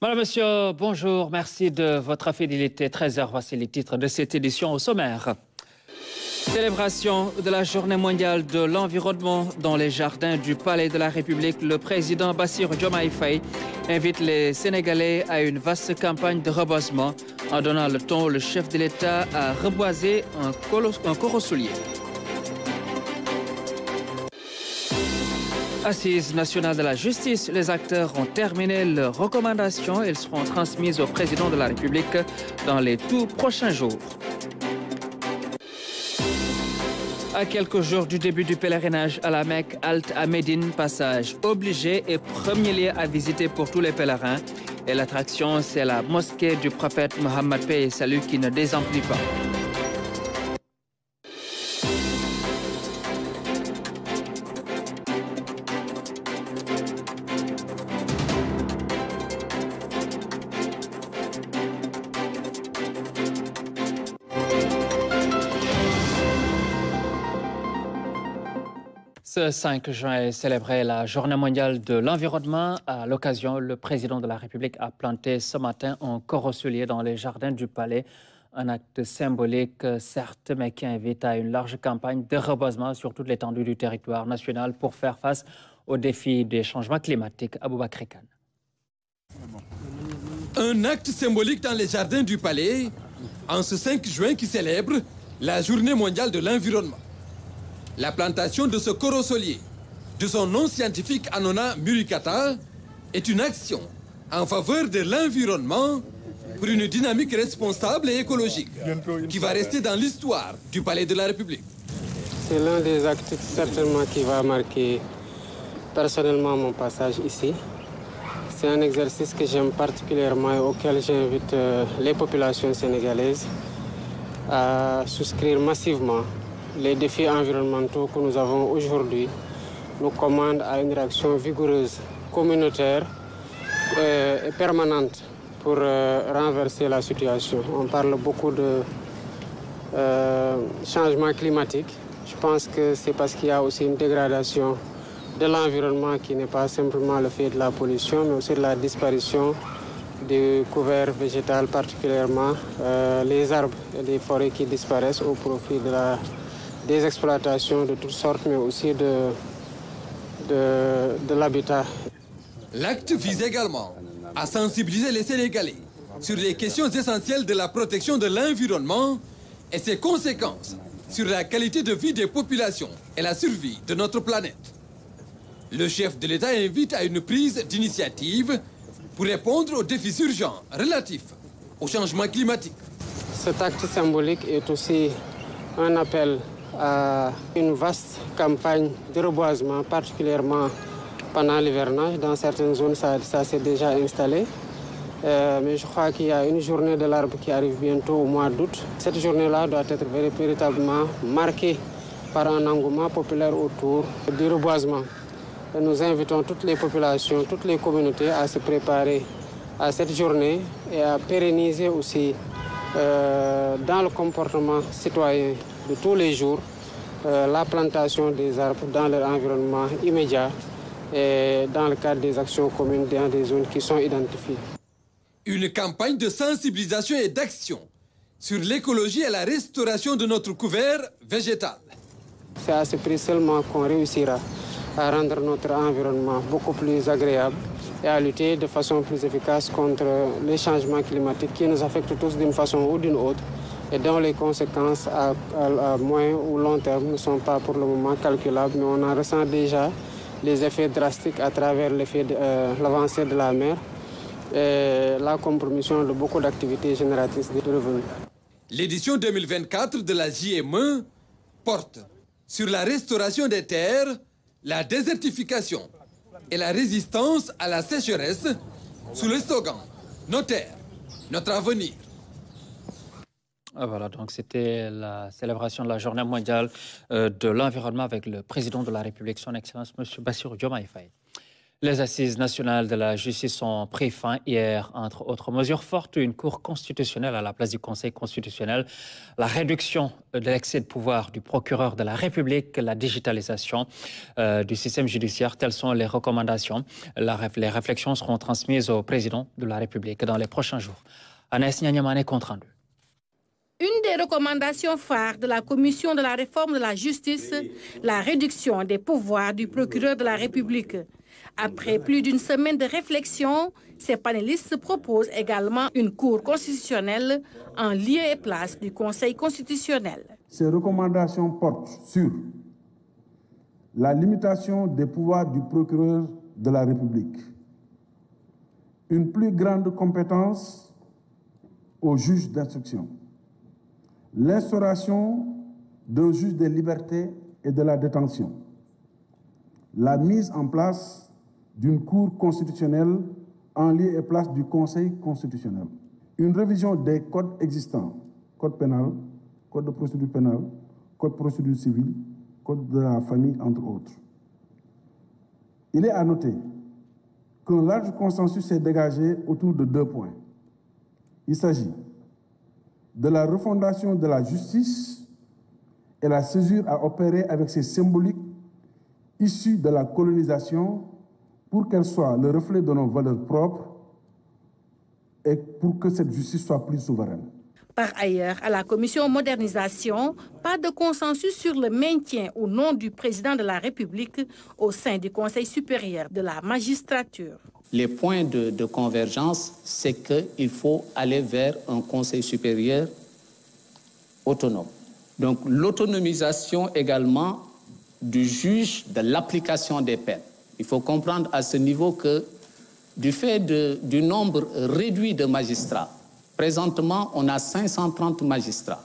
Madame, Monsieur, bonjour. Merci de votre fidélité. 13h, voici les titres de cette édition au sommaire. Célébration de la Journée mondiale de l'environnement dans les jardins du Palais de la République. Le président Bassirou Diomaye Faye invite les Sénégalais à une vaste campagne de reboisement. En donnant le ton, le chef de l'État a reboisé un corosoulier. Assises nationales de la justice, les acteurs ont terminé leurs recommandations. Elles seront transmises au président de la République dans les tout prochains jours. À quelques jours du début du pèlerinage à la Mecque, halte à Médine, passage obligé et premier lieu à visiter pour tous les pèlerins. Et l'attraction, c'est la mosquée du prophète Mohammed paix et salut qui ne désemplit pas. Ce 5 juin est célébrée la Journée mondiale de l'environnement. À l'occasion, le président de la République a planté ce matin un corosoulier dans les jardins du Palais. Un acte symbolique, certes, mais qui invite à une large campagne de reboisement sur toute l'étendue du territoire national pour faire face aux défis des changements climatiques. Aboubakry Kane. Un acte symbolique dans les jardins du Palais, en ce 5 juin qui célèbre la Journée mondiale de l'environnement. La plantation de ce corosoulier, de son nom scientifique Annona muricata, est une action en faveur de l'environnement pour une dynamique responsable et écologique qui va rester dans l'histoire du Palais de la République. C'est l'un des actes certainement qui va marquer personnellement mon passage ici. C'est un exercice que j'aime particulièrement et auquel j'invite les populations sénégalaises à souscrire massivement. Les défis environnementaux que nous avons aujourd'hui nous commandent à une réaction vigoureuse, communautaire et permanente pour renverser la situation. On parle beaucoup de changement climatique. Je pense que c'est parce qu'il y a aussi une dégradation de l'environnement qui n'est pas simplement le fait de la pollution, mais aussi de la disparition du couvert végétal, particulièrement les arbres et les forêts qui disparaissent au profit des exploitations de toutes sortes, mais aussi de l'habitat. L'acte vise également à sensibiliser les Sénégalais sur les questions essentielles de la protection de l'environnement et ses conséquences sur la qualité de vie des populations et la survie de notre planète. Le chef de l'État invite à une prise d'initiative pour répondre aux défis urgents relatifs au changement climatique. Cet acte symbolique est aussi un appel à une vaste campagne de reboisement, particulièrement pendant l'hivernage. Dans certaines zones, ça s'est déjà installé. Mais je crois qu'il y a une journée de l'arbre qui arrive bientôt au mois d'août. Cette journée-là doit être véritablement marquée par un engouement populaire autour du reboisement. Et nous invitons toutes les populations, toutes les communautés à se préparer à cette journée et à pérenniser aussi dans le comportement citoyen de tous les jours la plantation des arbres dans leur environnement immédiat et dans le cadre des actions communes dans des zones qui sont identifiées. Une campagne de sensibilisation et d'action sur l'écologie et la restauration de notre couvert végétal. C'est à ce prix seulement qu'on réussira à rendre notre environnement beaucoup plus agréable et à lutter de façon plus efficace contre les changements climatiques qui nous affectent tous d'une façon ou d'une autre et dont les conséquences à moyen ou long terme ne sont pas pour le moment calculables, mais on en ressent déjà les effets drastiques à travers l'avancée de la mer et la compromission de beaucoup d'activités génératrices de revenus. L'édition 2024 de la JME porte sur la restauration des terres, la désertification et la résistance à la sécheresse sous le slogan « Nos terres, notre avenir ». Voilà, donc c'était la célébration de la Journée mondiale de l'environnement avec le président de la République, son Excellence, M. Bassirou Diomaye Faye. Les assises nationales de la justice ont pris fin hier. Entre autres mesures fortes, une cour constitutionnelle à la place du Conseil constitutionnel, la réduction de l'excès de pouvoir du procureur de la République, la digitalisation du système judiciaire. Telles sont les recommandations. Les réflexions seront transmises au président de la République dans les prochains jours. Anaïs Nianyamane, compte rendu. Une des recommandations phares de la Commission de la réforme de la justice, la réduction des pouvoirs du procureur de la République. Après plus d'une semaine de réflexion, ces panélistes proposent également une cour constitutionnelle en lieu et place du Conseil constitutionnel. Ces recommandations portent sur la limitation des pouvoirs du procureur de la République, une plus grande compétence aux juges d'instruction, l'instauration d'un juge des libertés et de la détention, la mise en place d'une cour constitutionnelle en lieu et place du Conseil constitutionnel, une révision des codes existants, code pénal, code de procédure pénale, code de procédure civile, code de la famille, entre autres. Il est à noter qu'un large consensus s'est dégagé autour de 2 points. Il s'agit de la refondation de la justice et la césure à opérer avec ces symboliques issus de la colonisation pour qu'elle soit le reflet de nos valeurs propres et pour que cette justice soit plus souveraine. Par ailleurs, à la commission modernisation, pas de consensus sur le maintien ou non du président de la République au sein du Conseil supérieur de la magistrature. Les points de convergence, c'est qu'il faut aller vers un Conseil supérieur autonome. Donc l'autonomisation également du juge de l'application des peines. Il faut comprendre à ce niveau que du fait du nombre réduit de magistrats, présentement on a 530 magistrats.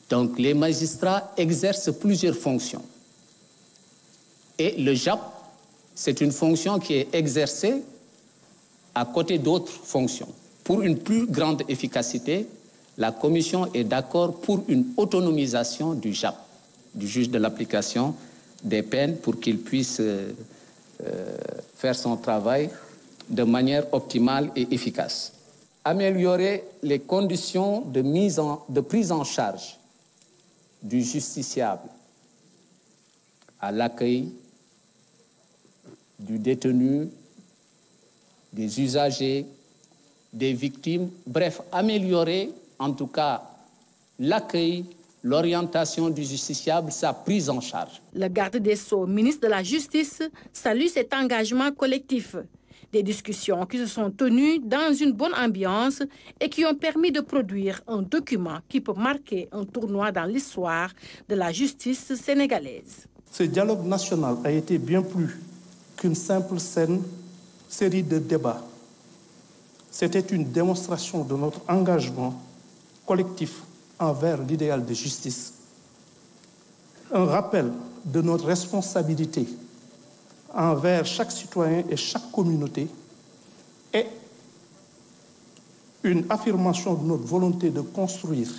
Donc les magistrats exercent plusieurs fonctions. Et le JAP, c'est une fonction qui est exercée à côté d'autres fonctions. Pour une plus grande efficacité, la Commission est d'accord pour une autonomisation du JAP, du juge de l'application des peines, pour qu'il puisse faire son travail de manière optimale et efficace. Améliorer les conditions de prise en charge du justiciable à l'accueil du détenu, des usagers, des victimes, bref, améliorer en tout cas l'accueil, l'orientation du justiciable, sa prise en charge. Le garde des Sceaux, ministre de la Justice, salue cet engagement collectif. Des discussions qui se sont tenues dans une bonne ambiance et qui ont permis de produire un document qui peut marquer un tournant dans l'histoire de la justice sénégalaise. Ce dialogue national a été bien plus qu'une simple série de débats. C'était une démonstration de notre engagement collectif envers l'idéal de justice, un rappel de notre responsabilité envers chaque citoyen et chaque communauté et une affirmation de notre volonté de construire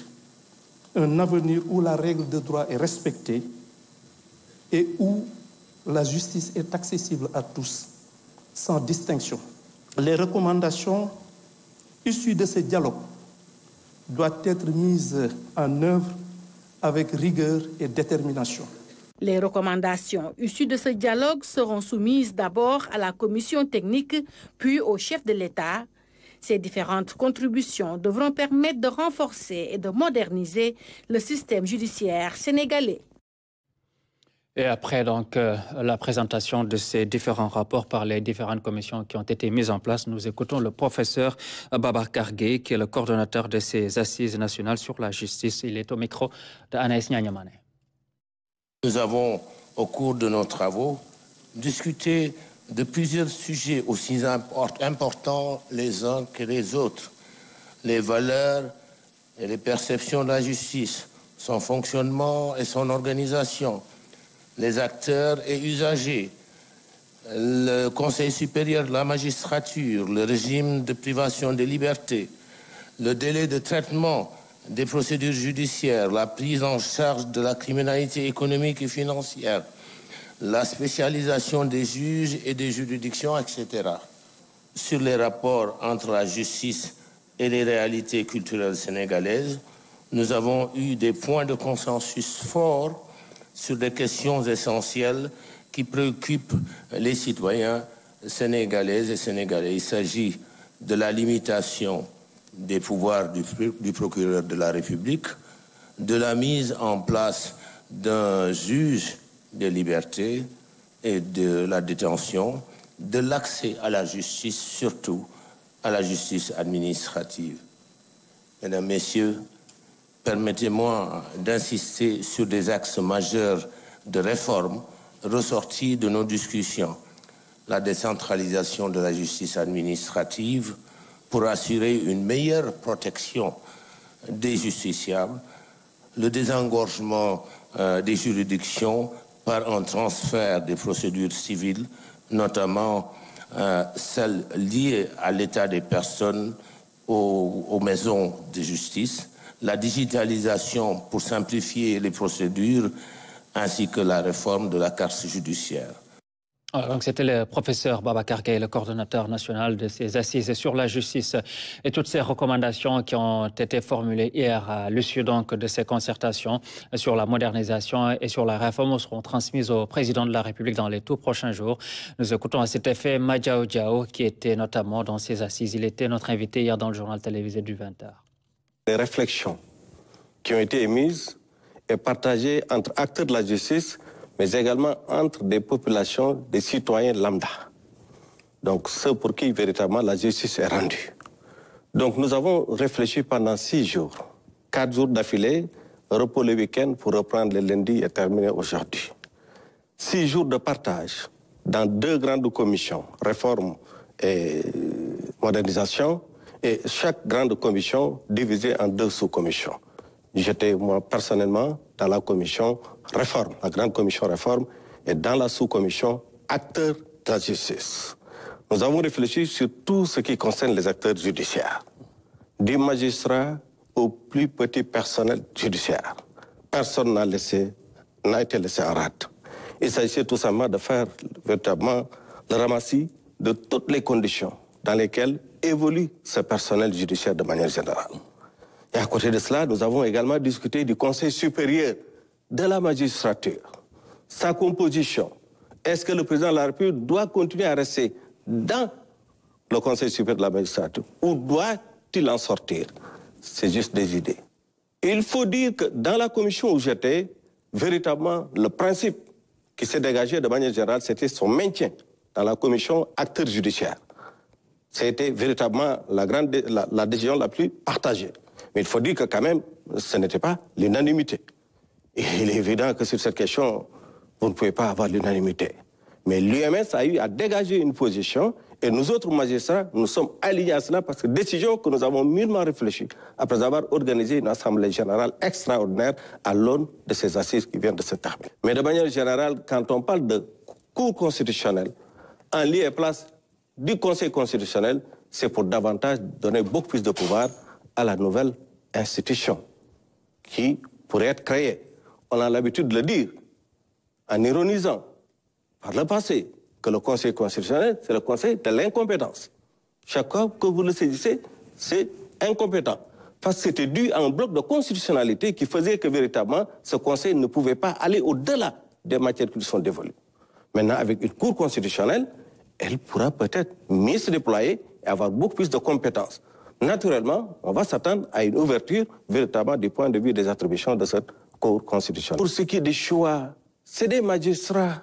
un avenir où la règle de droit est respectée et où la justice est accessible à tous, sans distinction. Les recommandations issues de ce dialogue doivent être mises en œuvre avec rigueur et détermination. Les recommandations issues de ce dialogue seront soumises d'abord à la commission technique, puis au chef de l'État. Ces différentes contributions devront permettre de renforcer et de moderniser le système judiciaire sénégalais. Et après donc la présentation de ces différents rapports par les différentes commissions qui ont été mises en place, nous écoutons le professeur Babacar Gueye, qui est le coordonnateur de ces assises nationales sur la justice. Il est au micro d'Anaïs Nianyamane. Nous avons, au cours de nos travaux, discuté de plusieurs sujets aussi importants les uns que les autres. Les valeurs et les perceptions de la justice, son fonctionnement et son organisation, les acteurs et usagers, le Conseil supérieur de la magistrature, le régime de privation des libertés, le délai de traitement des procédures judiciaires, la prise en charge de la criminalité économique et financière, la spécialisation des juges et des juridictions, etc. Sur les rapports entre la justice et les réalités culturelles sénégalaises, nous avons eu des points de consensus forts sur des questions essentielles qui préoccupent les citoyens sénégalaises et sénégalais. Il s'agit de la limitation des pouvoirs du procureur de la République, de la mise en place d'un juge des libertés et de la détention, de l'accès à la justice, surtout à la justice administrative. Mesdames, Messieurs, permettez-moi d'insister sur des axes majeurs de réforme ressortis de nos discussions. La décentralisation de la justice administrative pour assurer une meilleure protection des justiciables, le désengorgement des juridictions par un transfert des procédures civiles, notamment celles liées à l'état des personnes aux maisons de justice, la digitalisation pour simplifier les procédures, ainsi que la réforme de la carte judiciaire. Donc c'était le professeur Babacar Gaye, le coordonnateur national de ces assises sur la justice, et toutes ces recommandations qui ont été formulées hier à l'issue donc de ces concertations sur la modernisation et sur la réforme seront transmises au président de la République dans les tout prochains jours. Nous écoutons à cet effet Madiao Diao qui était notamment dans ces assises. Il était notre invité hier dans le journal télévisé du 20h. Les réflexions qui ont été émises et partagées entre acteurs de la justice, mais également entre des populations, des citoyens lambda. Donc ceux pour qui véritablement la justice est rendue. Donc nous avons réfléchi pendant 6 jours, 4 jours d'affilée, repos le week-end pour reprendre le lundi et terminer aujourd'hui. 6 jours de partage dans 2 grandes commissions, réforme et modernisation, et chaque grande commission divisée en 2 sous-commissions. J'étais moi personnellement dans la commission réforme, la grande commission réforme, et dans la sous-commission acteurs de la justice. Nous avons réfléchi sur tout ce qui concerne les acteurs judiciaires, du magistrat au plus petit personnel judiciaire. Personne n'a été laissé en rade. Il s'agissait tout simplement de faire véritablement le ramassis de toutes les conditions dans lesquelles évolue ce personnel judiciaire de manière générale. Et à côté de cela, nous avons également discuté du Conseil supérieur de la magistrature, sa composition. Est-ce que le président de la République doit continuer à rester dans le Conseil supérieur de la magistrature ou doit-il en sortir? C'est juste des idées. Il faut dire que dans la commission où j'étais, véritablement, le principe qui s'est dégagé de manière générale, c'était son maintien dans la commission acteurs judiciaires. C'était véritablement la décision la plus partagée. Mais il faut dire que quand même, ce n'était pas l'unanimité. Et il est évident que sur cette question, vous ne pouvez pas avoir l'unanimité. Mais l'UMS a eu à dégager une position et nous autres magistrats, nous sommes alignés à cela parce que décision que nous avons mûrement réfléchi après avoir organisé une assemblée générale extraordinaire à l'aune de ces assises qui viennent de se terminer. Mais de manière générale, quand on parle de cour constitutionnelle, en lieu et place du Conseil constitutionnel, c'est pour davantage donner beaucoup plus de pouvoir à la nouvelle institution qui pourrait être créée. On a l'habitude de le dire en ironisant par le passé que le Conseil constitutionnel, c'est le Conseil de l'incompétence. Chaque fois que vous le saisissez, c'est incompétent. Parce que c'était dû à un bloc de constitutionnalité qui faisait que véritablement ce Conseil ne pouvait pas aller au-delà des matières qui lui sont dévolues. Maintenant, avec une Cour constitutionnelle, elle pourra peut-être mieux se déployer et avoir beaucoup plus de compétences. Naturellement, on va s'attendre à une ouverture véritablement du point de vue des attributions de cette Cour constitutionnelle. Pour ce qui est des choix, c'est des magistrats.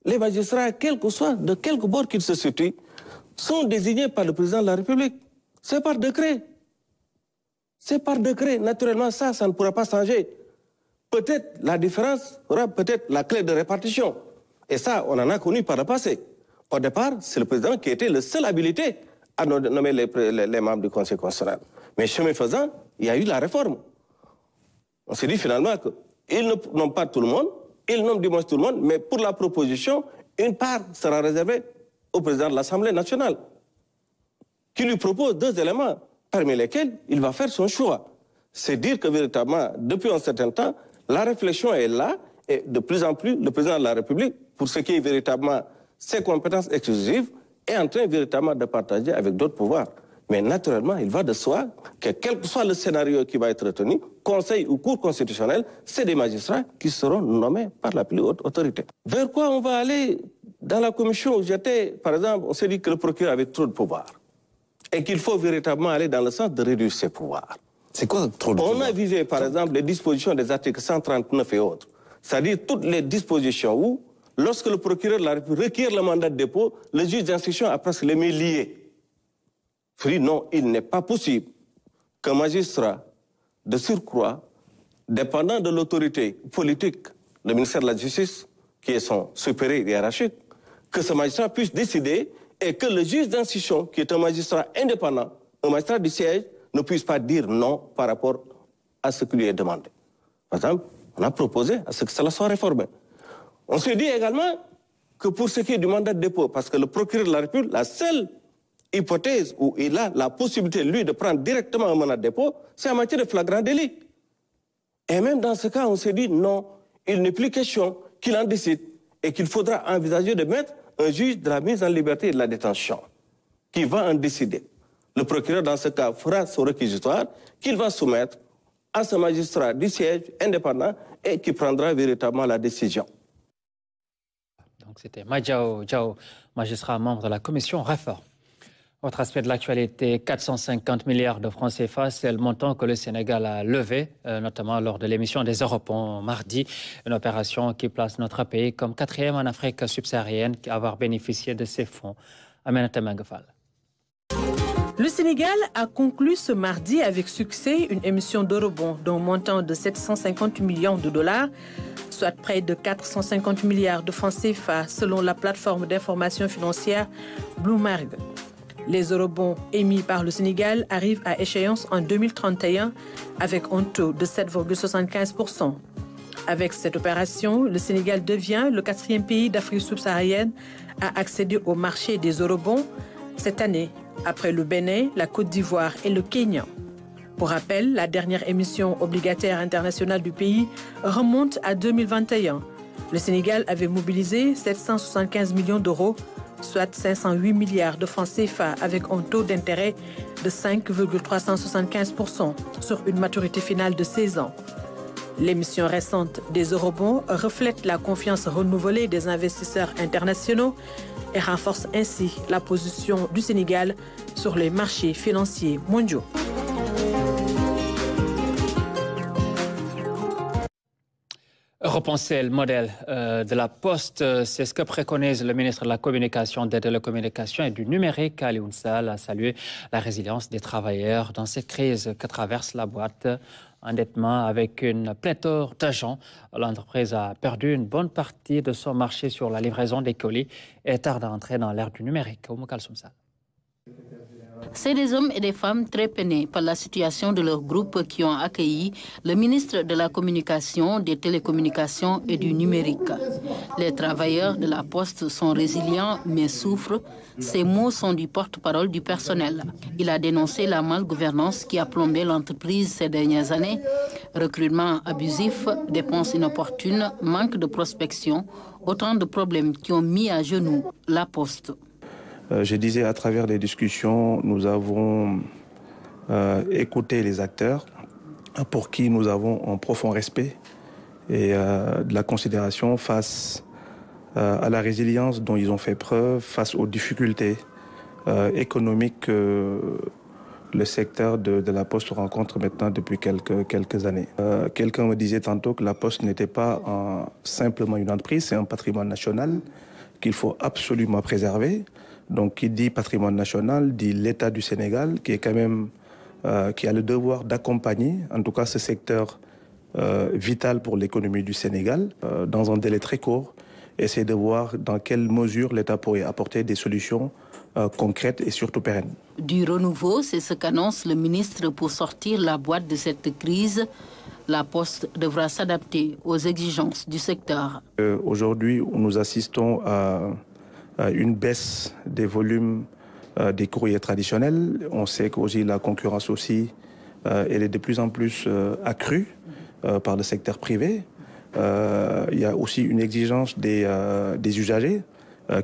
Les magistrats, quel que soit, de quelque bord qu'ils se situent, sont désignés par le président de la République. C'est par décret. C'est par décret. Naturellement, ça ne pourra pas changer. Peut-être la différence aura peut-être la clé de répartition. Et ça, on en a connu par le passé. Au départ, c'est le président qui était le seul habilité à nommer les membres du Conseil constitutionnel. Mais chemin faisant, il y a eu la réforme. On s'est dit finalement qu'ils ne nomment pas tout le monde, ils nomment du moins tout le monde, mais pour la proposition, une part sera réservée au président de l'Assemblée nationale, qui lui propose 2 éléments, parmi lesquels il va faire son choix. C'est dire que véritablement, depuis un certain temps, la réflexion est là et de plus en plus, le président de la République, pour ce qui est véritablement ses compétences exclusives, est en train véritablement de partager avec d'autres pouvoirs. Mais naturellement, il va de soi que quel que soit le scénario qui va être retenu, Conseil ou Cour constitutionnelle, c'est des magistrats qui seront nommés par la plus haute autorité. Vers quoi on va aller? Dans la commission où j'étais, par exemple, on s'est dit que le procureur avait trop de pouvoir et qu'il faut véritablement aller dans le sens de réduire ses pouvoirs. C'est quoi trop de pouvoir? On a visé, par exemple, les dispositions des articles 139 et autres, c'est-à-dire toutes les dispositions où, lorsque le procureur de la République requiert le mandat de dépôt, le juge d'instruction a presque les mains liées. Non, il n'est pas possible qu'un magistrat de surcroît, dépendant de l'autorité politique, le ministère de la Justice, qui est son supérieur hiérarchique, que ce magistrat puisse décider et que le juge d'instruction, qui est un magistrat indépendant, un magistrat du siège, ne puisse pas dire non par rapport à ce qui lui est demandé. Par exemple, on a proposé à ce que cela soit réformé. On se dit également que pour ce qui est du mandat de dépôt, parce que le procureur de la République, la seule hypothèse où il a la possibilité, lui, de prendre directement un mandat de dépôt, c'est en matière de flagrant délit. Et même dans ce cas, on s'est dit non, il n'est plus question qu'il en décide et qu'il faudra envisager de mettre un juge de la mise en liberté et de la détention qui va en décider. Le procureur, dans ce cas, fera son réquisitoire qu'il va soumettre à ce magistrat du siège indépendant et qui prendra véritablement la décision. Donc c'était Madjao Diao, magistrat membre de la commission réforme. Autre aspect de l'actualité, 450 milliards de francs CFA, c'est le montant que le Sénégal a levé, notamment lors de l'émission des Europons mardi. Une opération qui place notre pays comme 4e en Afrique subsaharienne à avoir bénéficié de ces fonds. Aminata Mangafal. Le Sénégal a conclu ce mardi avec succès une émission d'eurobonds d'un montant de 750 millions de dollars, soit près de 450 milliards de francs CFA selon la plateforme d'information financière Bloomberg. Les eurobonds émis par le Sénégal arrivent à échéance en 2031 avec un taux de 7,75%. Avec cette opération, le Sénégal devient le 4e pays d'Afrique subsaharienne à accéder au marché des eurobonds cette année, après le Bénin, la Côte d'Ivoire et le Kenya. Pour rappel, la dernière émission obligataire internationale du pays remonte à 2021. Le Sénégal avait mobilisé 775 millions d'euros, soit 508 milliards de francs CFA avec un taux d'intérêt de 5,375% sur une maturité finale de 16 ans. L'émission récente des eurobonds reflète la confiance renouvelée des investisseurs internationaux et renforce ainsi la position du Sénégal sur les marchés financiers mondiaux. Repenser le modèle de la Poste, c'est ce que préconise le ministre de la Communication, des Télécommunications et du Numérique, Alioune Sall, a salué la résilience des travailleurs dans cette crise que traverse la boîte. Endettement avec une pléthore d'agents. L'entreprise a perdu une bonne partie de son marché sur la livraison des colis et tarde à entrer dans l'ère du numérique. C'est des hommes et des femmes très peinés par la situation de leur groupe qui ont accueilli le ministre de la Communication, des Télécommunications et du Numérique. Les travailleurs de la Poste sont résilients mais souffrent. Ces mots sont du porte-parole du personnel. Il a dénoncé la malgouvernance qui a plombé l'entreprise ces dernières années. Recrutement abusif, dépenses inopportunes, manque de prospection, autant de problèmes qui ont mis à genoux la Poste. Je disais, à travers les discussions, nous avons écouté les acteurs pour qui nous avons un profond respect et de la considération face à la résilience dont ils ont fait preuve, face aux difficultés économiques que le secteur de la Poste rencontre maintenant depuis quelques années. Quelqu'un me disait tantôt que la Poste n'était pas simplement une entreprise, c'est un patrimoine national qu'il faut absolument préserver. Donc, qui dit patrimoine national, dit l'État du Sénégal, qui est quand même, qui a le devoir d'accompagner, en tout cas, ce secteur vital pour l'économie du Sénégal, dans un délai très court, essayer de voir dans quelle mesure l'État pourrait apporter des solutions concrètes et surtout pérennes. Du renouveau, c'est ce qu'annonce le ministre pour sortir la boîte de cette crise. La Poste devra s'adapter aux exigences du secteur. Aujourd'hui, nous assistons à une baisse des volumes des courriers traditionnels. On sait qu'aussi la concurrence aussi, elle est de plus en plus accrue par le secteur privé. Il y a aussi une exigence des usagers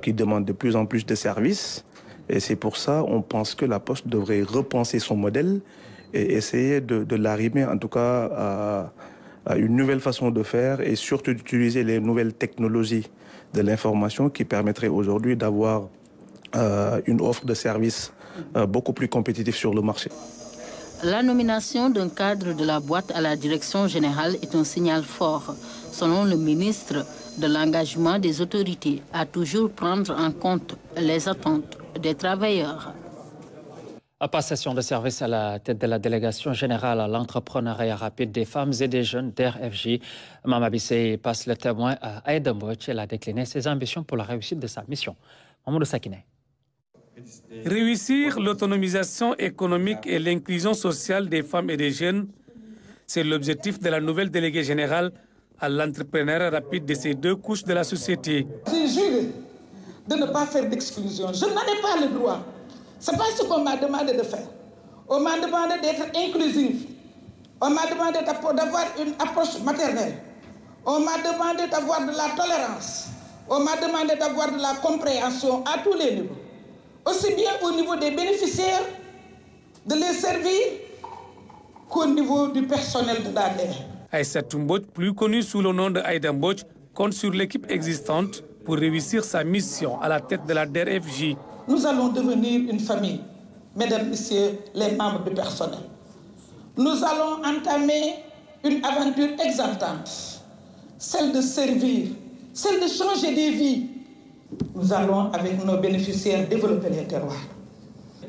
qui demandent de plus en plus de services. Et c'est pour ça qu'on pense que la Poste devrait repenser son modèle et essayer de l'arrimer en tout cas à une nouvelle façon de faire et surtout d'utiliser les nouvelles technologies de l'information qui permettraient aujourd'hui d'avoir une offre de services beaucoup plus compétitive sur le marché. La nomination d'un cadre de la boîte à la direction générale est un signal fort. Selon le ministre de l'engagement des autorités, à toujours prendre en compte les attentes des travailleurs. À passation de service à la tête de la délégation générale à l'entrepreneuriat rapide des femmes et des jeunes d'RFJ, Mama Bissey passe le témoin à Aïda Mbodj. Elle a décliné ses ambitions pour la réussite de sa mission. Mamadou Sakine. Réussir l'autonomisation économique et l'inclusion sociale des femmes et des jeunes, c'est l'objectif de la nouvelle déléguée générale à l'entrepreneuriat rapide de ces deux couches de la société. J'ai juré de ne pas faire d'exclusion. Je n'en ai pas le droit. Ce n'est pas ce qu'on m'a demandé de faire. On m'a demandé d'être inclusif. On m'a demandé d'avoir une approche maternelle. On m'a demandé d'avoir de la tolérance. On m'a demandé d'avoir de la compréhension à tous les niveaux. Aussi bien au niveau des bénéficiaires, de les servir, qu'au niveau du personnel de l'ADR. Aïssatou Mbodj, plus connue sous le nom de Aïda Mbodj, compte sur l'équipe existante pour réussir sa mission à la tête de la DRFJ. Nous allons devenir une famille, mesdames, messieurs, les membres du personnel. Nous allons entamer une aventure exaltante, celle de servir, celle de changer des vies. Nous allons, avec nos bénéficiaires, développer les terroirs.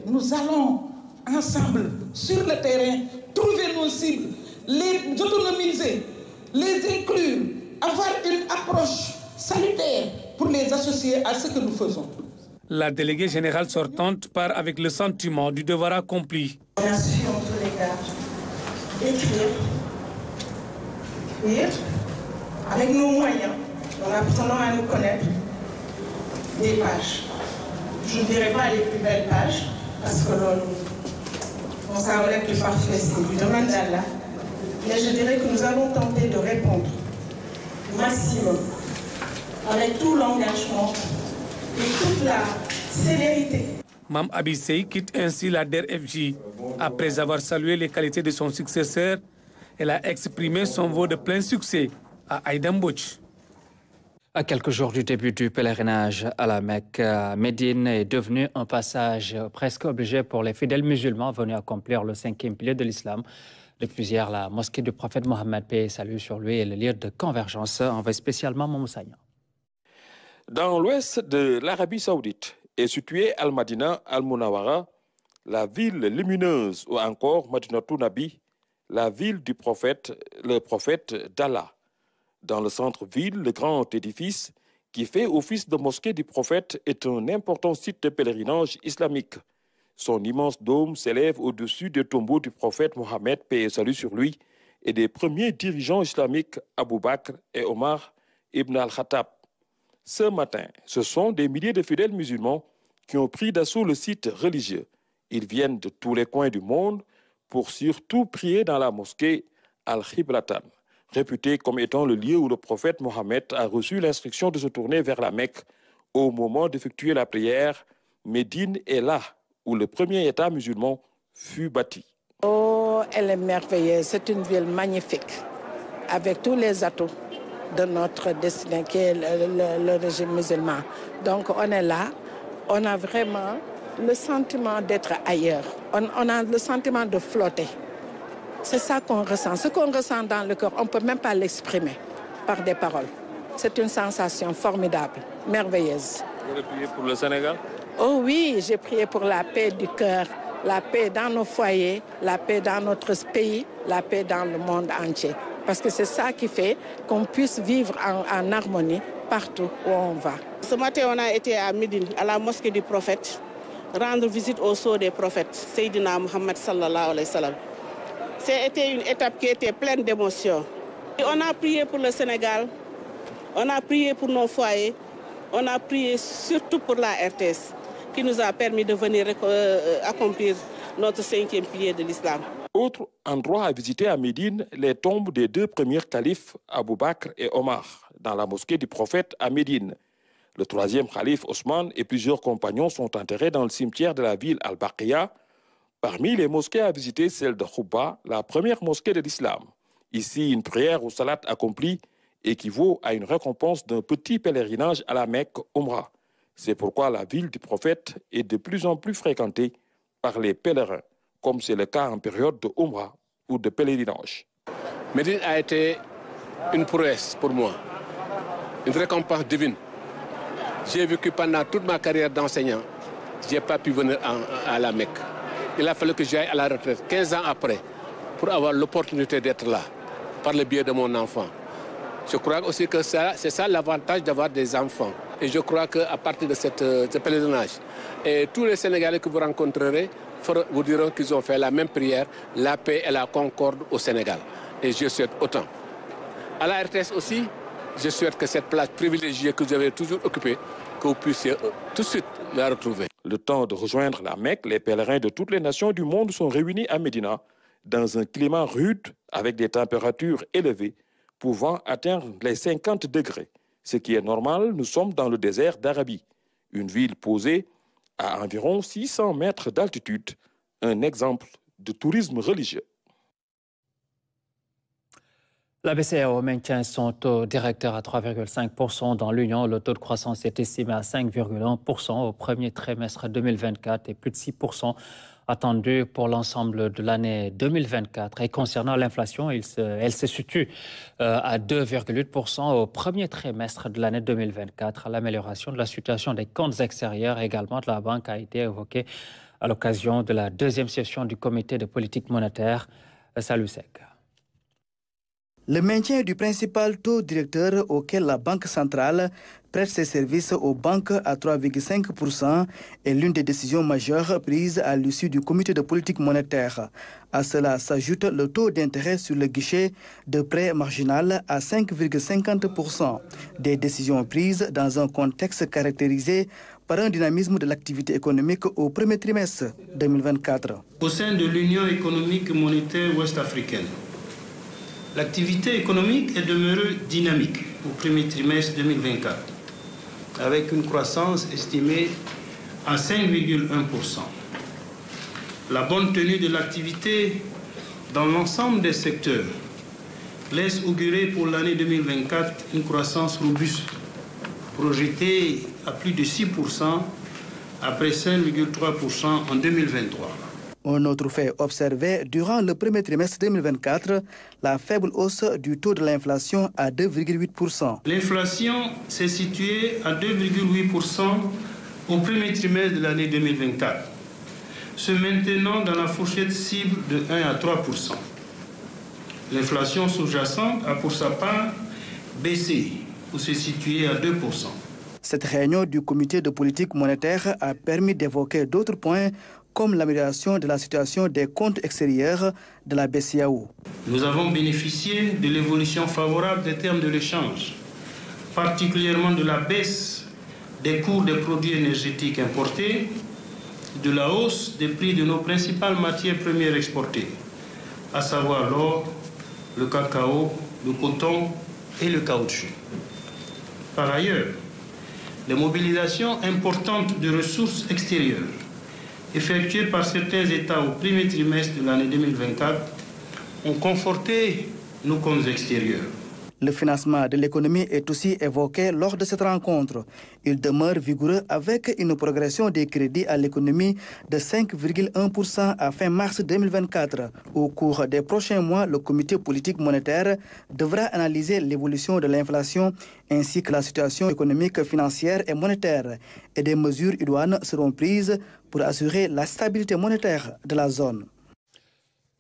Nous allons, ensemble, sur le terrain, trouver nos cibles, les autonomiser, les inclure, avoir une approche salutaire pour les associer à ce que nous faisons. La déléguée générale sortante part avec le sentiment du devoir accompli. On a su en tous les cas écrire, avec nos moyens, en apprenant à nous connaître, des pages. Je ne dirais pas les plus belles pages, parce que on s'en relève du parfait, c'est du domaine d'Allah. Mais je dirais que nous allons tenter de répondre au maximum, avec tout l'engagement et toute la célérité. Mame Abissey quitte ainsi la DRFJ. Après avoir salué les qualités de son successeur, elle a exprimé son vœu de plein succès à Aïda Mbodj. À quelques jours du début du pèlerinage à la Mecque, Médine est devenu un passage presque obligé pour les fidèles musulmans venus accomplir le 5e pilier de l'islam. Depuis hier, la mosquée du prophète Mohammed, paix et salut sur lui, est le lieu de convergence. On va spécialement Moumoussagna. Dans l'ouest de l'Arabie Saoudite est située Al-Madina Al-Munawara, la ville lumineuse, ou encore Madinatou Nabi, la ville du prophète, le prophète d'Allah. Dans le centre-ville, le grand édifice qui fait office de mosquée du prophète est un important site de pèlerinage islamique. Son immense dôme s'élève au-dessus des tombeaux du prophète Mohammed, paix et salut sur lui, et des premiers dirigeants islamiques Abou Bakr et Omar ibn al-Khattab. Ce matin, ce sont des milliers de fidèles musulmans qui ont pris d'assaut le site religieux. Ils viennent de tous les coins du monde pour surtout prier dans la mosquée Al-Khiblatan, réputée comme étant le lieu où le prophète Mohammed a reçu l'instruction de se tourner vers la Mecque au moment d'effectuer la prière. Médine est là où le premier État musulman fut bâti. Oh, elle est merveilleuse, c'est une ville magnifique, avec tous les atouts de notre destin qui est le régime musulman. Donc on est là, on a vraiment le sentiment d'être ailleurs, on a le sentiment de flotter. C'est ça qu'on ressent. Ce qu'on ressent dans le cœur, on ne peut même pas l'exprimer par des paroles. C'est une sensation formidable, merveilleuse. Vous avez prié pour le Sénégal? Oh oui, j'ai prié pour la paix du cœur, la paix dans nos foyers, la paix dans notre pays, la paix dans le monde entier. Parce que c'est ça qui fait qu'on puisse vivre en harmonie partout où on va. Ce matin, on a été à Médine, à la mosquée du prophète, rendre visite au sceau des prophètes, Seydina Mohammed sallallahu alayhi wa sallam. C'était une étape qui était pleine d'émotions. On a prié pour le Sénégal, on a prié pour nos foyers, on a prié surtout pour la RTS, qui nous a permis de venir accomplir notre 5e pilier de l'islam. Autre endroit à visiter à Médine, les tombes des 2 premiers califes, Abou Bakr et Omar, dans la mosquée du prophète à Médine. Le 3e calife Ousmane et plusieurs compagnons sont enterrés dans le cimetière de la ville Al-Baqiya. Parmi les mosquées à visiter, celle de Khouba, la première mosquée de l'islam. Ici, une prière ou salat accomplie équivaut à une récompense d'un petit pèlerinage à la Mecque, Umrah. C'est pourquoi la ville du prophète est de plus en plus fréquentée par les pèlerins, comme c'est le cas en période de Umrah ou de pèlerinage. Médine a été une prouesse pour moi, une récompense divine. J'ai vécu pendant toute ma carrière d'enseignant, je n'ai pas pu venir à la Mecque. Il a fallu que j'aille à la retraite 15 ans après pour avoir l'opportunité d'être là, par le biais de mon enfant. Je crois aussi que c'est ça l'avantage d'avoir des enfants. Et je crois qu'à partir de ce pèlerinage, et tous les Sénégalais que vous rencontrerez vous diront qu'ils ont fait la même prière, la paix et la concorde au Sénégal. Et je souhaite autant. À la RTS aussi, je souhaite que cette place privilégiée que vous avez toujours occupée, que vous puissiez tout de suite la retrouver. Le temps de rejoindre la Mecque, les pèlerins de toutes les nations du monde sont réunis à Médina dans un climat rude avec des températures élevées pouvant atteindre les 50 degrés. Ce qui est normal, nous sommes dans le désert d'Arabie, une ville posée à environ 600 mètres d'altitude, un exemple de tourisme religieux. La BCEAO maintient son taux directeur à 3,5% dans l'Union. Le taux de croissance est estimé à 5,1% au premier trimestre 2024 et plus de 6% attendu pour l'ensemble de l'année 2024. Et concernant l'inflation, elle se situe à 2,8% au premier trimestre de l'année 2024. L'amélioration de la situation des comptes extérieurs également de la banque a été évoquée à l'occasion de la 2e session du comité de politique monétaire. Salut Sec. Le maintien du principal taux directeur auquel la Banque centrale prête ses services aux banques à 3,5% est l'une des décisions majeures prises à l'issue du comité de politique monétaire. À cela s'ajoute le taux d'intérêt sur le guichet de prêt marginal à 5,50%. Des décisions prises dans un contexte caractérisé par un dynamisme de l'activité économique au premier trimestre 2024. Au sein de l'Union économique monétaire ouest-africaine, l'activité économique est demeurée dynamique au premier trimestre 2024, avec une croissance estimée à 5,1%. La bonne tenue de l'activité dans l'ensemble des secteurs laisse augurer pour l'année 2024 une croissance robuste, projetée à plus de 6% après 5,3% en 2023. Un autre fait observé durant le premier trimestre 2024, la faible hausse du taux de l'inflation à 2,8%. L'inflation s'est située à 2,8% au premier trimestre de l'année 2024, se maintenant dans la fourchette cible de 1 à 3%. L'inflation sous-jacente a pour sa part baissé pour se situer à 2%. Cette réunion du comité de politique monétaire a permis d'évoquer d'autres points comme l'amélioration de la situation des comptes extérieurs de la BCEAO. Nous avons bénéficié de l'évolution favorable des termes de l'échange, particulièrement de la baisse des cours des produits énergétiques importés, de la hausse des prix de nos principales matières premières exportées, à savoir l'or, le cacao, le coton et le caoutchouc. Par ailleurs, les mobilisations importantes de ressources extérieures effectuées par certains États au premier trimestre de l'année 2024 ont conforté nos comptes extérieurs. Le financement de l'économie est aussi évoqué lors de cette rencontre. Il demeure vigoureux avec une progression des crédits à l'économie de 5,1% à fin mars 2024. Au cours des prochains mois, le comité politique monétaire devra analyser l'évolution de l'inflation ainsi que la situation économique, financière et monétaire. Et des mesures idoines seront prises pour assurer la stabilité monétaire de la zone.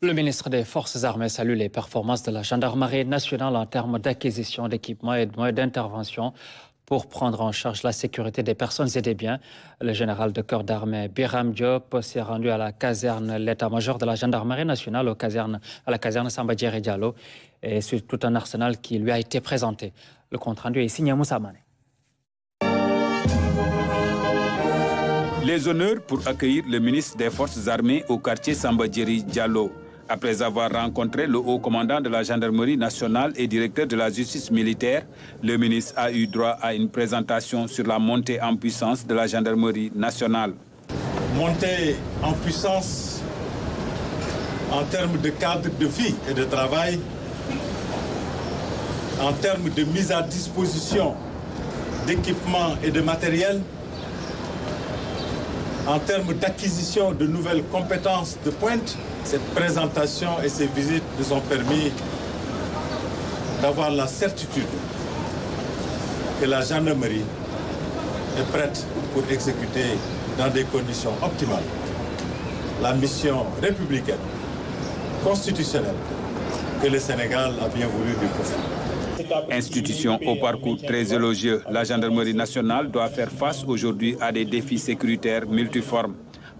Le ministre des Forces armées salue les performances de la gendarmerie nationale en termes d'acquisition d'équipements et de moyens d'intervention pour prendre en charge la sécurité des personnes et des biens. Le général de corps d'armée Biram Diop s'est rendu à la caserne l'état-major de la gendarmerie nationale à la caserne Samba Diéry Diallo et sur tout un arsenal qui lui a été présenté. Le compte-rendu est signé Moussa Mané. Les honneurs pour accueillir le ministre des Forces armées au quartier Samba Diéry Diallo. Après avoir rencontré le haut commandant de la gendarmerie nationale et directeur de la justice militaire, le ministre a eu droit à une présentation sur la montée en puissance de la gendarmerie nationale. Montée en puissance en termes de cadre de vie et de travail, en termes de mise à disposition d'équipements et de matériel, en termes d'acquisition de nouvelles compétences de pointe. Cette présentation et ces visites nous ont permis d'avoir la certitude que la gendarmerie est prête pour exécuter dans des conditions optimales la mission républicaine, constitutionnelle que le Sénégal a bien voulu lui confier. Institution au parcours très élogieux, la gendarmerie nationale doit faire face aujourd'hui à des défis sécuritaires multiformes.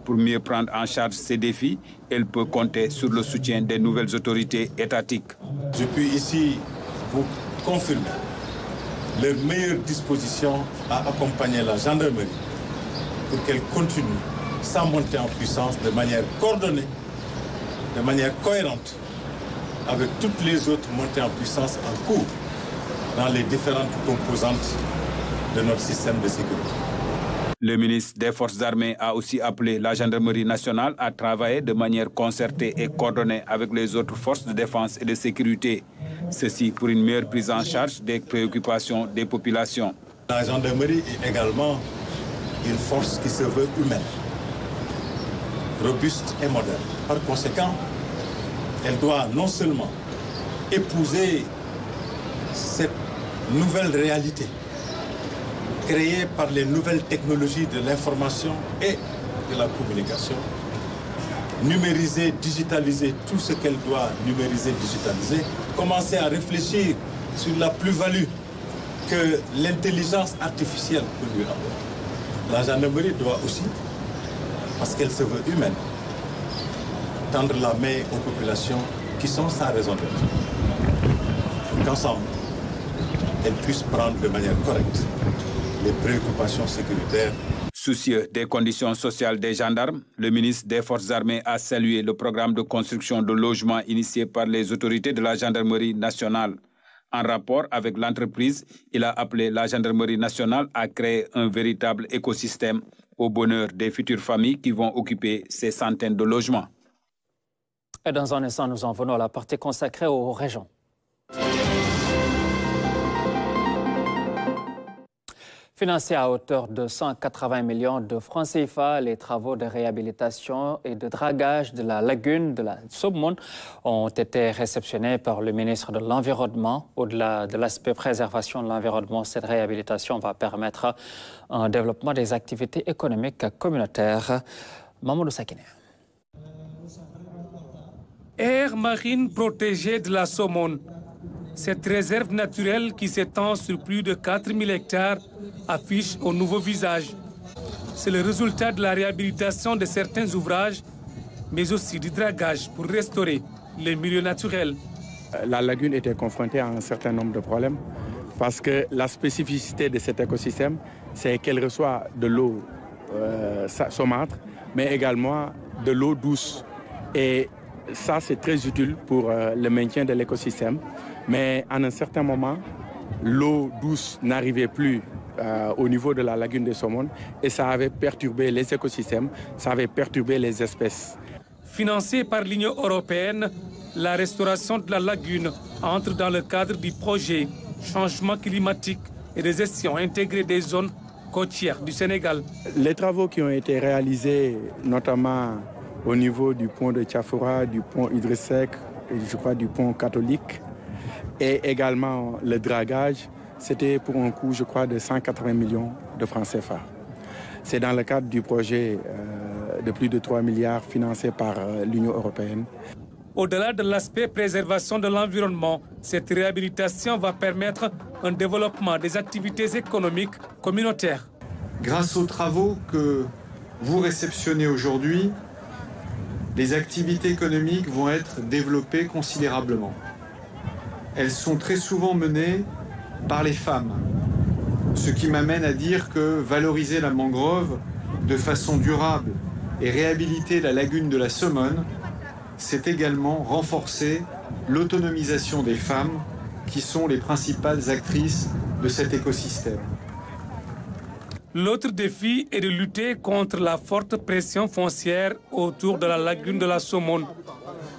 Pour mieux prendre en charge ces défis, elle peut compter sur le soutien des nouvelles autorités étatiques. Je puis ici vous confirmer leur meilleure disposition à accompagner la gendarmerie pour qu'elle continue sa montée en puissance de manière coordonnée, de manière cohérente avec toutes les autres montées en puissance en cours dans les différentes composantes de notre système de sécurité. Le ministre des Forces armées a aussi appelé la gendarmerie nationale à travailler de manière concertée et coordonnée avec les autres forces de défense et de sécurité. Ceci pour une meilleure prise en charge des préoccupations des populations. La gendarmerie est également une force qui se veut humaine, robuste et moderne. Par conséquent, elle doit non seulement épouser cette nouvelle réalité créée par les nouvelles technologies de l'information et de la communication, numériser, digitaliser tout ce qu'elle doit numériser, digitaliser, commencer à réfléchir sur la plus-value que l'intelligence artificielle peut lui apporter. La gendarmerie doit aussi, parce qu'elle se veut humaine, tendre la main aux populations qui sont sans raison d'être. Qu'ensemble, elles puissent prendre de manière correcte les préoccupations sécuritaires. Soucieux des conditions sociales des gendarmes, le ministre des Forces armées a salué le programme de construction de logements initié par les autorités de la gendarmerie nationale. En rapport avec l'entreprise, il a appelé la gendarmerie nationale à créer un véritable écosystème au bonheur des futures familles qui vont occuper ces centaines de logements. Et dans un instant, nous en venons à la partie consacrée aux régions. Financés à hauteur de 180 millions de francs CFA, les travaux de réhabilitation et de dragage de la lagune de la Somone ont été réceptionnés par le ministre de l'Environnement. Au-delà de l'aspect préservation de l'environnement, cette réhabilitation va permettre un développement des activités économiques communautaires. Mamadou Sakine. Aire marine protégée de la Somone. Cette réserve naturelle qui s'étend sur plus de 4000 hectares affiche un nouveau visage. C'est le résultat de la réhabilitation de certains ouvrages, mais aussi du dragage pour restaurer les milieux naturels. La lagune était confrontée à un certain nombre de problèmes parce que la spécificité de cet écosystème, c'est qu'elle reçoit de l'eau saumâtre, mais également de l'eau douce. Et ça, c'est très utile pour le maintien de l'écosystème. Mais à un certain moment, l'eau douce n'arrivait plus au niveau de la lagune de Somone et ça avait perturbé les écosystèmes, ça avait perturbé les espèces. Financée par l'Union européenne, la restauration de la lagune entre dans le cadre du projet Changement climatique et de gestion intégrée des zones côtières du Sénégal. Les travaux qui ont été réalisés, notamment au niveau du pont de Tchafoura, du pont Idriss Seck et je crois du pont catholique, et également le dragage, c'était pour un coût, je crois, de 180 millions de francs CFA. C'est dans le cadre du projet de plus de 3 milliards financé par l'Union européenne. Au-delà de l'aspect préservation de l'environnement, cette réhabilitation va permettre un développement des activités économiques communautaires. Grâce aux travaux que vous réceptionnez aujourd'hui, les activités économiques vont être développées considérablement. Elles sont très souvent menées par les femmes, ce qui m'amène à dire que valoriser la mangrove de façon durable et réhabiliter la lagune de la Somone c'est également renforcer l'autonomisation des femmes qui sont les principales actrices de cet écosystème. L'autre défi est de lutter contre la forte pression foncière autour de la lagune de la Somone.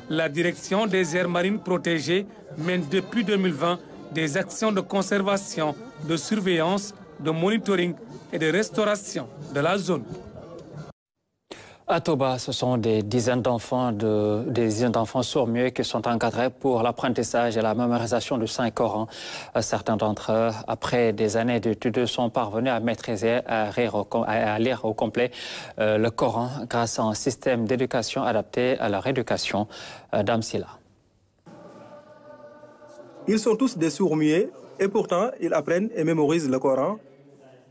La direction des aires marines protégées mène depuis 2020 des actions de conservation, de surveillance, de monitoring et de restauration de la zone. À Touba, ce sont des dizaines d'enfants sourds-muets qui sont encadrés pour l'apprentissage et la mémorisation du Saint-Coran. Certains d'entre eux, après des années d'études, sont parvenus à maîtriser, à lire au complet le Coran grâce à un système d'éducation adapté à leur éducation. Dame Silla. Ils sont tous des sourds-muets et pourtant ils apprennent et mémorisent le Coran.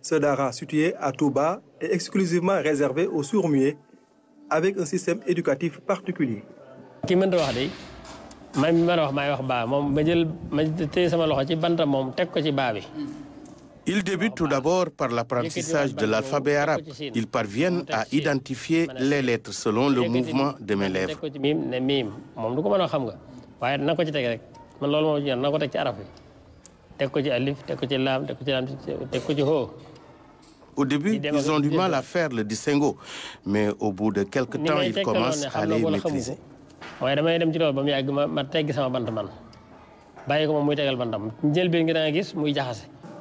Ce dara situé à Touba est exclusivement réservé aux sourds-muets, avec un système éducatif particulier. Ils débutent tout d'abord par l'apprentissage de l'alphabet arabe. Ils parviennent à identifier les lettres selon le mouvement de mes lèvres. Au début, ils ont du mal à faire le distinguo, mais au bout de quelques temps, ils commencent à les maîtriser.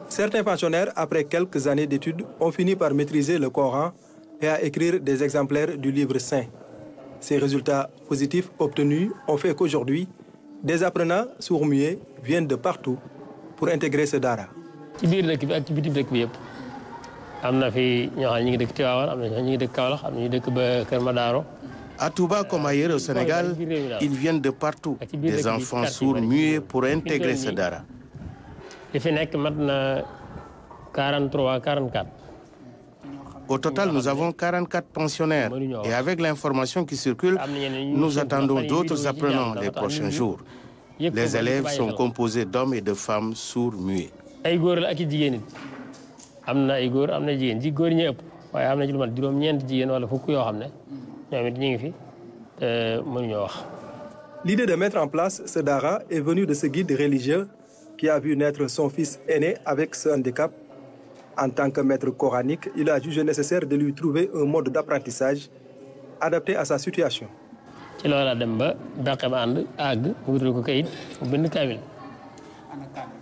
Certains pensionnaires, après quelques années d'études, ont fini par maîtriser le Coran et à écrire des exemplaires du livre saint. Ces résultats positifs obtenus ont fait qu'aujourd'hui, des apprenants sourds-muets viennent de partout pour intégrer ce dara. À Touba comme ailleurs au Sénégal, ils viennent de partout, des enfants sourds-muets pour intégrer ce dara. Au total, nous avons 44 pensionnaires et avec l'information qui circule, nous attendons d'autres apprenants les prochains jours. Les élèves sont composés d'hommes et de femmes sourds-muets. L'idée de mettre en place ce dara est venue de ce guide religieux qui a vu naître son fils aîné avec ce handicap. En tant que maître coranique, il a jugé nécessaire de lui trouver un mode d'apprentissage adapté à sa situation.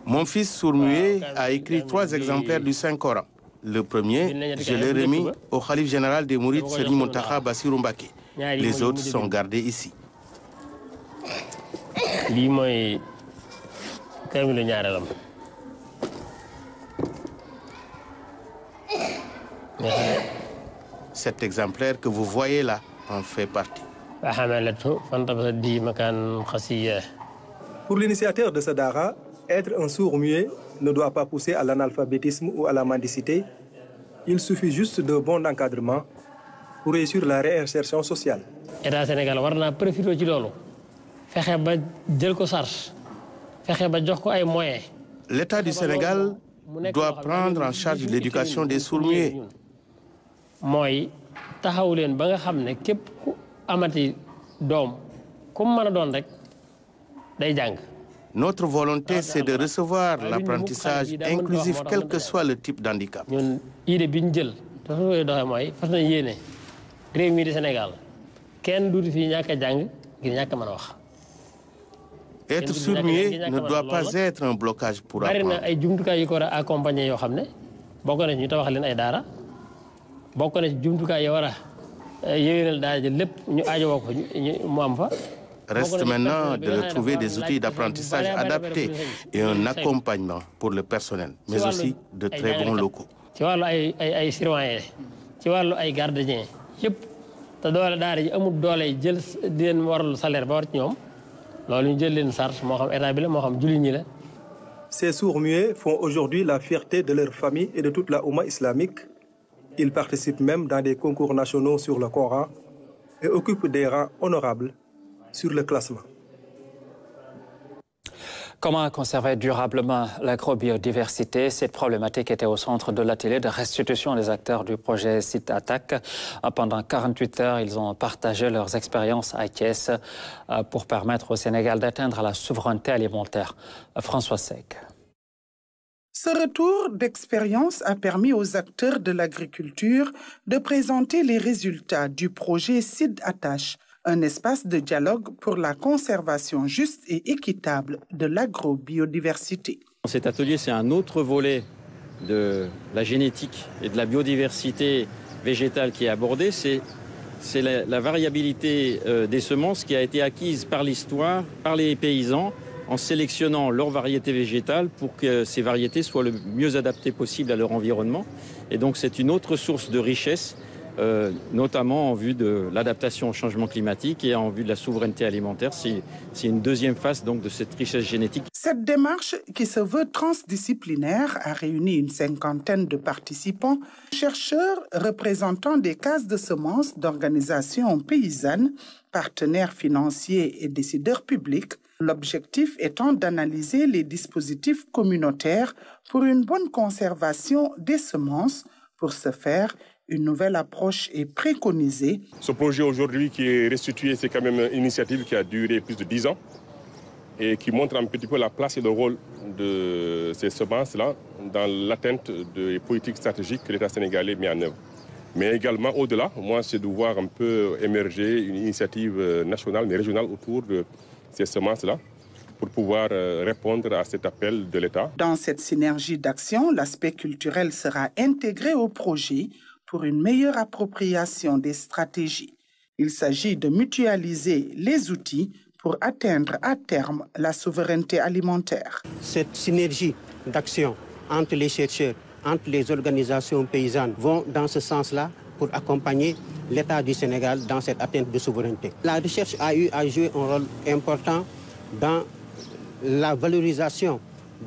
Mon fils sourd-muet a écrit 3 exemplaires du Saint-Coran. Le premier, je l'ai remis au Khalife général des Mourides, Serigne Mountakha Bassirou Mbacké. Les autres sont gardés ici. Cet exemplaire que vous voyez là en fait partie. Pour l'initiateur de ce dara, être un sourd-muet ne doit pas pousser à l'analphabétisme ou à la mendicité. Il suffit juste d'un bon encadrement pour réussir la réinsertion sociale. L'État du Sénégal doit prendre en charge l'éducation des sourds-muets. Notre volonté, c'est de recevoir l'apprentissage inclusif, quel que soit le type d'handicap. Être sourd-muet ne doit pas être un blocage pour apprendre. Reste maintenant de trouver des outils d'apprentissage adaptés et un accompagnement pour le personnel, mais aussi de très bons locaux. Ces sourds-muets font aujourd'hui la fierté de leur famille et de toute la Oumma islamique. Ils participent même dans des concours nationaux sur le Coran et occupent des rangs honorables sur le classement. Comment conserver durablement l'agrobiodiversité? Cette problématique était au centre de l'atelier de restitution des acteurs du projet Site Attaque. Pendant 48 heures, ils ont partagé leurs expériences à Thiès pour permettre au Sénégal d'atteindre la souveraineté alimentaire. François Sec. Ce retour d'expérience a permis aux acteurs de l'agriculture de présenter les résultats du projet Site Attache, un espace de dialogue pour la conservation juste et équitable de l'agrobiodiversité. Cet atelier, c'est un autre volet de la génétique et de la biodiversité végétale qui est abordé. C'est la variabilité des semences qui a été acquise par l'histoire, par les paysans, en sélectionnant leurs variétés végétales pour que ces variétés soient le mieux adaptées possible à leur environnement. Et donc c'est une autre source de richesse, notamment en vue de l'adaptation au changement climatique et en vue de la souveraineté alimentaire. C'est une deuxième phase donc, de cette richesse génétique. Cette démarche, qui se veut transdisciplinaire, a réuni une cinquantaine de participants, chercheurs représentant des cases de semences d'organisations paysannes, partenaires financiers et décideurs publics, l'objectif étant d'analyser les dispositifs communautaires pour une bonne conservation des semences. Pour ce faire, une nouvelle approche est préconisée. Ce projet aujourd'hui qui est restitué, c'est quand même une initiative qui a duré plus de 10 ans et qui montre un petit peu la place et le rôle de ces semences-là dans l'atteinte des politiques stratégiques que l'État sénégalais met en œuvre. Mais également, au-delà, moi, c'est de voir un peu émerger une initiative nationale, mais régionale autour de ces semences-là pour pouvoir répondre à cet appel de l'État. Dans cette synergie d'action, l'aspect culturel sera intégré au projet pour une meilleure appropriation des stratégies. Il s'agit de mutualiser les outils pour atteindre à terme la souveraineté alimentaire. Cette synergie d'action entre les chercheurs, entre les organisations paysannes vont dans ce sens-là pour accompagner l'État du Sénégal dans cette atteinte de souveraineté. La recherche a eu à jouer un rôle important dans la valorisation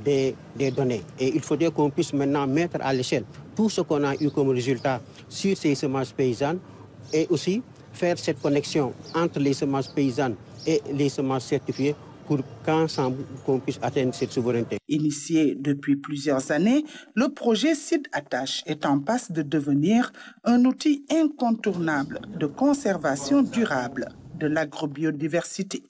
des données. Et il faudrait qu'on puisse maintenant mettre à l'échelle tout ce qu'on a eu comme résultat sur ces semences paysannes et aussi faire cette connexion entre les semences paysannes et les semences certifiées pour qu'ensemble, qu'on puisse atteindre cette souveraineté. Initié depuis plusieurs années, le projet Site Attache est en passe de devenir un outil incontournable de conservation durable de l'agrobiodiversité.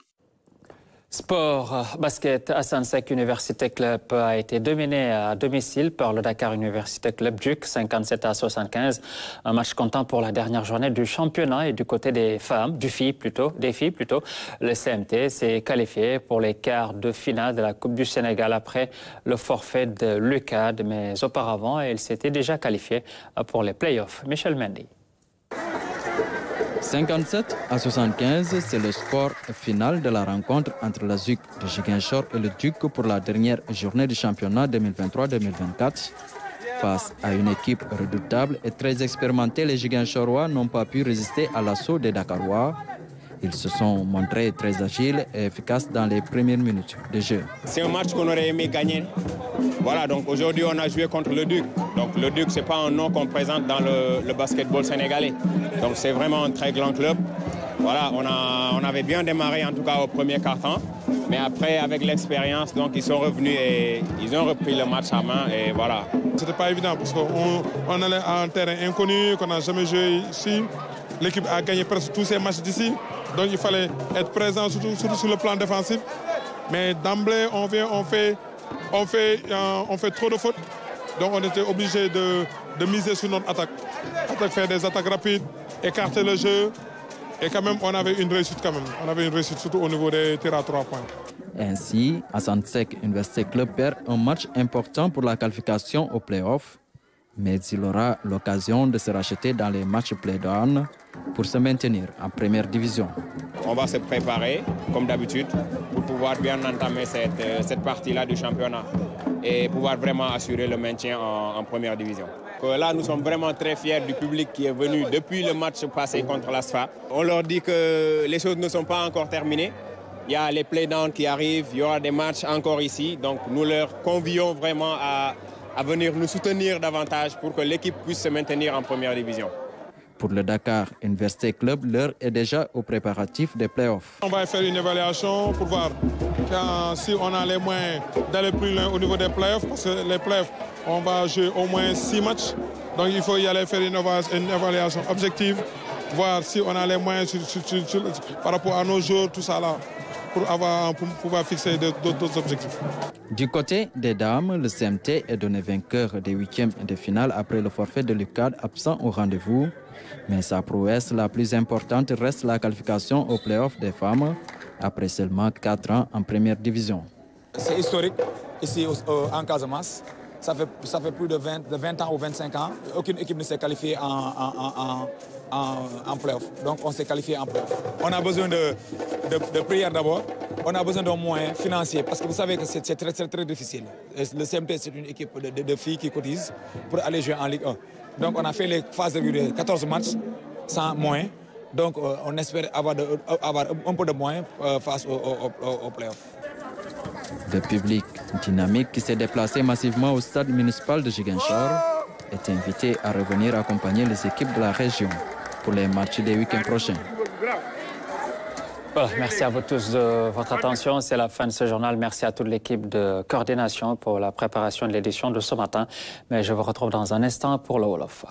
Sport, basket, Assane Seck Université Club a été dominé à domicile par le Dakar Université Club Duc, 57-75. Un match comptant pour la dernière journée du championnat et du côté des filles plutôt. Le CMT s'est qualifié pour les quarts de finale de la Coupe du Sénégal après le forfait de l'UCAD, mais auparavant, il s'était déjà qualifié pour les playoffs. Michel Mendy. 57-75, c'est le score final de la rencontre entre la ZUC de Ziguinchor et le Duc pour la dernière journée du championnat 2023-2024. Face à une équipe redoutable et très expérimentée, les Ziguinchorois n'ont pas pu résister à l'assaut des Dakarois. Ils se sont montrés très agiles et efficaces dans les premières minutes de jeu. C'est un match qu'on aurait aimé gagner. Voilà, donc aujourd'hui on a joué contre le Duc. Donc le Duc, ce n'est pas un nom qu'on présente dans le basketball sénégalais. Donc c'est vraiment un très grand club. Voilà, on avait bien démarré en tout cas au premier quart-temps. Mais après, avec l'expérience, donc ils sont revenus et ils ont repris le match à main et voilà. C'était pas évident parce qu'on allait à un terrain inconnu, qu'on n'a jamais joué ici. L'équipe a gagné presque tous ses matchs d'ici. Donc il fallait être présent surtout sur le plan défensif. Mais d'emblée, on fait trop de fautes. Donc on était obligé de miser sur notre attaque. Faire des attaques rapides, écarter le jeu. Et quand même, on avait une réussite quand même. On avait une réussite surtout au niveau des tirs à 3 points. Ainsi, Assane Seck Université Club perd un match important pour la qualification aux playoffs. Mais il aura l'occasion de se racheter dans les matchs play-down pour se maintenir en première division. On va se préparer, comme d'habitude, pour pouvoir bien entamer cette partie-là du championnat et pouvoir vraiment assurer le maintien en première division. Là, nous sommes vraiment très fiers du public qui est venu depuis le match passé contre l'ASFA. On leur dit que les choses ne sont pas encore terminées. Il y a les play-downs qui arrivent, il y aura des matchs encore ici. Donc nous leur convions vraiment à venir nous soutenir davantage pour que l'équipe puisse se maintenir en première division. Pour le Dakar Université Club, l'heure est déjà aux préparatifs des playoffs. On va faire une évaluation pour voir si on a les moyens d'aller plus loin au niveau des playoffs, parce que les playoffs, on va jouer au moins 6 matchs. Donc il faut y aller faire une évaluation objective, voir si on a les moyens par rapport à nos joueurs, tout ça là, pour pouvoir fixer d'autres objectifs. Du côté des dames, le CMT est donné vainqueur des 8e de finale après le forfait de l'UCAD absent au rendez-vous. Mais sa prouesse la plus importante reste la qualification aux playoffs des femmes après seulement 4 ans en première division. C'est historique ici en Casamance. Ça fait plus de 20 ans ou 25 ans. Aucune équipe ne s'est qualifiée en play-off. Donc on s'est qualifié en play-off. On a besoin de prières d'abord. On a besoin de moyens financiers parce que vous savez que c'est très difficile. Le CMT, c'est une équipe de filles qui cotisent pour aller jouer en Ligue 1. Donc on a fait les phases de 14 matchs sans moyens. Donc on espère avoir un peu de moyens face au play-off. Le public dynamique qui s'est déplacé massivement au stade municipal de Ziguinchor est invité à revenir accompagner les équipes de la région pour les matchs des week-ends prochains. Voilà, merci à vous tous de votre attention. C'est la fin de ce journal. Merci à toute l'équipe de coordination pour la préparation de l'édition de ce matin. Mais je vous retrouve dans un instant pour le Wolof.